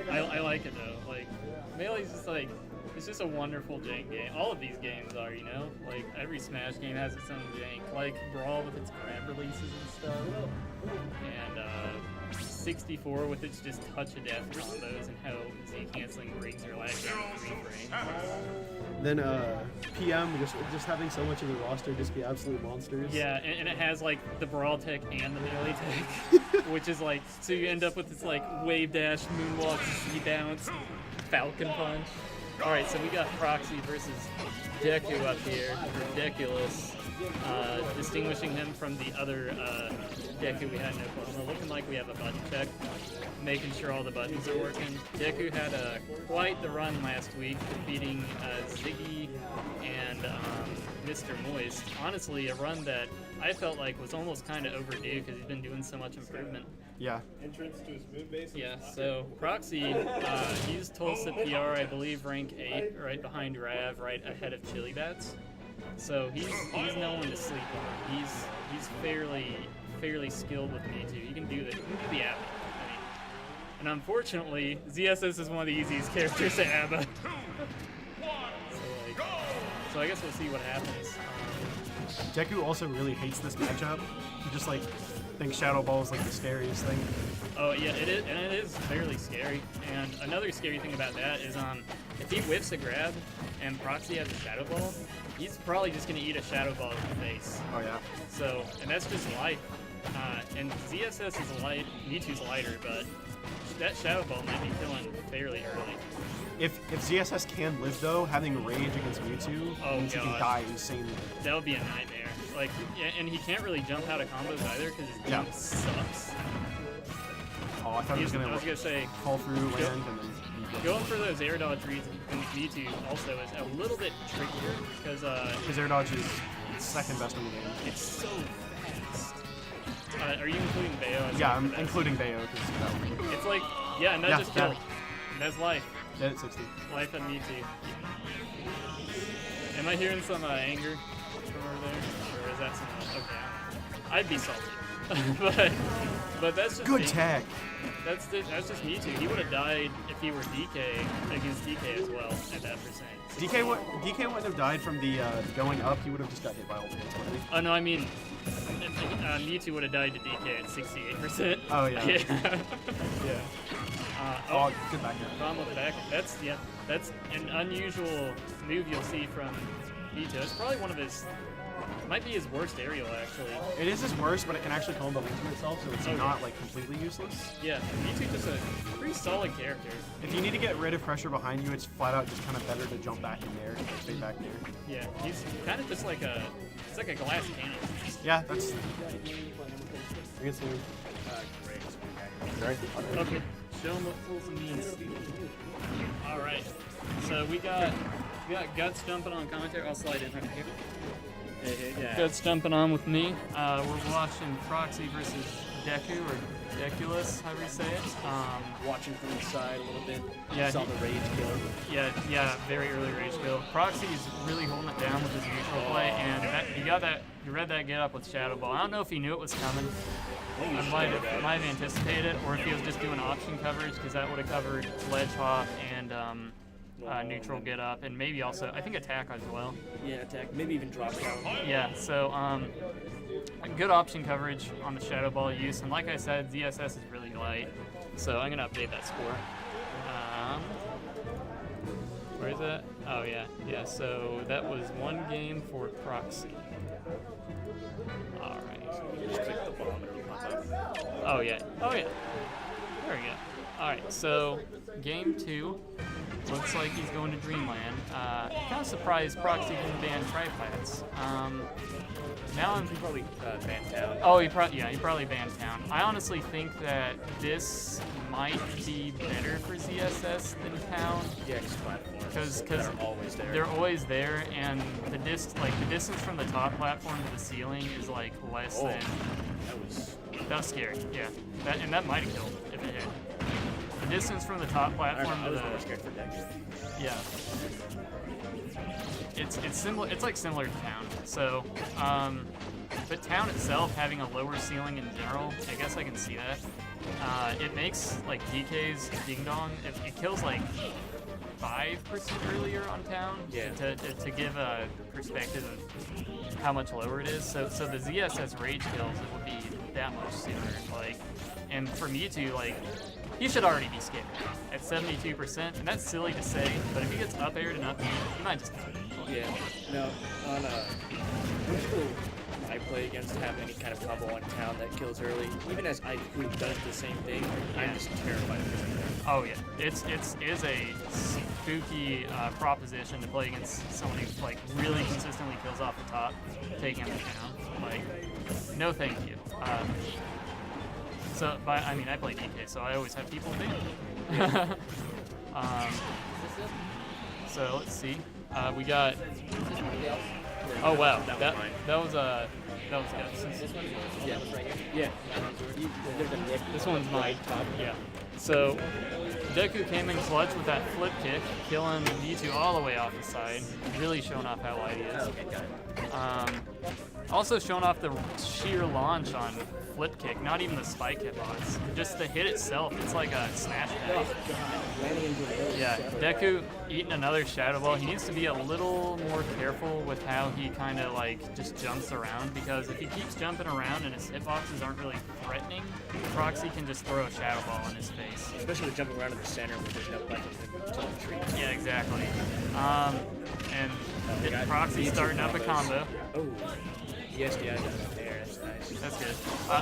I like it though. Like, Melee's just like, it's just a wonderful jank game. All of these games are, you know? Like, every Smash game has its own jank. Like, Brawl with its grab releases and stuff. And, 64 with its just touch of death combos and how Z canceling rings are lag down 3 frames. Then PM just having so much of the roster just be absolute monsters. Yeah, and it has like the Brawl tech and the melee tech, which is like, so you end up with this like wave dash, moonwalk, Z bounce, falcon punch. All right, so we got Proxy versus Deku up here, or Dekulus, distinguishing him from the other Deku we had in Oklahoma. Looking like we have a button check, making sure all the buttons are working. Deku had quite the run last week, defeating Ziggy and Mr. Moist. Honestly, a run that I felt like was almost kind of overdue because he's been doing so much improvement. Yeah. Entrance to his moon base. Yeah, so Proxy, he's Tulsa PR, I believe, rank 8, right behind Rav, right ahead of Chili Bats. So he's no one to sleep on. He's fairly skilled with Mewtwo. He can do the ABBA. I mean, and unfortunately, ZSS is one of the easiest characters to ABBA. So I guess we'll see what happens. Deku also really hates this matchup. He just like thinks Shadow Ball is like the scariest thing. Oh yeah, it is, and it is fairly scary. And another scary thing about that is, if he whiffs a grab and Proxy has a Shadow Ball, he's probably just gonna eat a Shadow Ball in the face. Oh yeah. So, and that's just life. And ZSS is light, Mewtwo's lighter, but that Shadow Ball might be killing fairly early. If ZSS can live though, having Rage against Mewtwo means he can die insanely. That would be a nightmare. Like, yeah, and he can't really jump out of combos either because his game sucks. Oh, I thought he was gonna say fall through land and then. Going for those air dodge reads in Mewtwo also is a little bit trickier because his air dodge is second best in the game. It's so fast. Are you including Bayo? Yeah, I'm including Bayo because it's like, yeah, and that just killed. That's life. Dead at 60. Life on Mewtwo. Am I hearing some anger from over there, or is that some? Okay, I'd be salty, but that's just good tag. That's just Mewtwo. He would have died if he were DK against DK as well at that percent. DK wouldn't have died from the going up. He would have just got hit by ultimates. Oh no, I mean Mewtwo would have died to DK at 68%. Oh yeah. Yeah. Oh, good back there. Bomb with back. That's an unusual move you'll see from Mewtwo. It's probably one of his. Might be his worst aerial, actually. It is his worst, but it can actually combo into itself, so it's not like completely useless. Yeah, Mewtwo's just a pretty solid character. If you need to get rid of pressure behind you, it's flat out just kind of better to jump back in there, stay back there. Yeah, he's kind of just like it's like a glass cannon. Yeah, that's. I guess great. Okay, show him what fools means. All right, so we got Guts jumping on commentary. I'll slide in right here. Yeah. Guts jumping on with me. We're watching Proxy versus Deku, or Dekulus, however you say it. Watching from the side a little bit. Yeah, saw the rage kill. Yeah, very early rage kill. Proxy's really holding it down with his neutral play, and you read that get up with Shadow Ball. I don't know if he knew it was coming. I might have anticipated it, or if he was just doing option coverage, because that would have covered ledge hop and neutral get up, and maybe also I think attack as well. Yeah, attack. Maybe even drop down. Yeah. So good option coverage on the Shadow Ball use, and like I said, ZSS is really light, so I'm gonna update that score. Where is that? Oh yeah. So that was one game for Proxy. All right. Just click the bomb and it'll pop up. Oh yeah. There we go. All right. So game 2. Looks like he's going to Dreamland. Kind of surprised Proxy didn't ban Triplats. Now I'm probably banned Town. Oh, he probably banned Town. I honestly think that this might be better for ZSS than Town. Yeah, because they're always there. They're always there, and the distance from the top platform to the ceiling is like less than. That was scary. Yeah, that might have killed if it hit. The distance from the top platform to the. Yeah. It's similar. It's like similar to Town. So, but Town itself having a lower ceiling in general, I guess I can see that. it makes like DK's Ding Dong. It kills like 5% earlier on town. Yeah. To give a perspective of how much lower it is. So the ZSS rage kills it would be that much sooner. Like, and for Mewtwo, like, he should already be scared at 72%, and that's silly to say, but if he gets up aired and up, he might just. Yeah. No, on when people I play against have any kind of combo on town that kills early, even as I who've done the same thing, I'm just terrified of it. Oh yeah, it is a spooky proposition to play against someone who like really consistently kills off the top, taking him down. Like, no thank you. I play DK, so I always have people banned. So let's see. We got. Oh wow, that was good. This one? Yeah. Yeah. This one's mine. Yeah. So Deku came in clutch with that flip kick, killing Mewtwo all the way off the side, really showing off how light he is. Also showing off the sheer launch on flip kick, not even the spike hitbox, just the hit itself. It's like a smash attack. Yeah, Deku eating another Shadow Ball. He needs to be a little more careful with how he kind of like just jumps around, because if he keeps jumping around and his hitboxes aren't really threatening, Proxy can just throw a Shadow Ball in his face. Especially with jumping around in the center where there's no buttons to the tree. Yeah, exactly. And Proxy starting up a combo. Oh, yes, yeah, there. That's nice. That's good.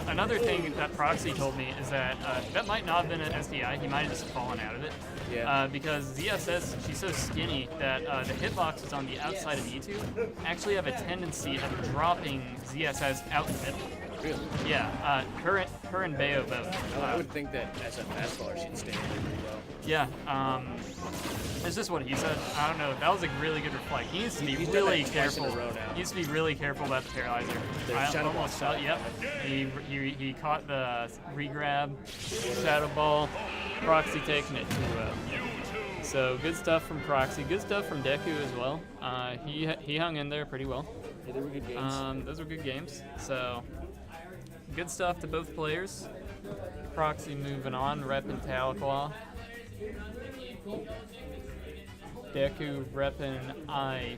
Another thing that Proxy told me is that that might not have been an SDI. He might have just fallen out of it. Yeah. Because ZSS, she's so skinny that the hitboxes on the outside of Mewtwo actually have a tendency of dropping ZSS out the middle. Really? Yeah. Her and Bayo both. I would think that as a fastballer, she'd stand there pretty well. Yeah. It's just what he said. I don't know. That was a really good reply. He needs to be really careful. He needs to be really careful about the paralyzer. I almost shot. Yep. He caught the regrab, Shadow Ball, Proxy taking it 2-0. So good stuff from Proxy. Good stuff from Deku as well. He hung in there pretty well. Yeah, they were good games. Those were good games. So good stuff to both players. Proxy moving on, repping Tahlequah. Deku repping I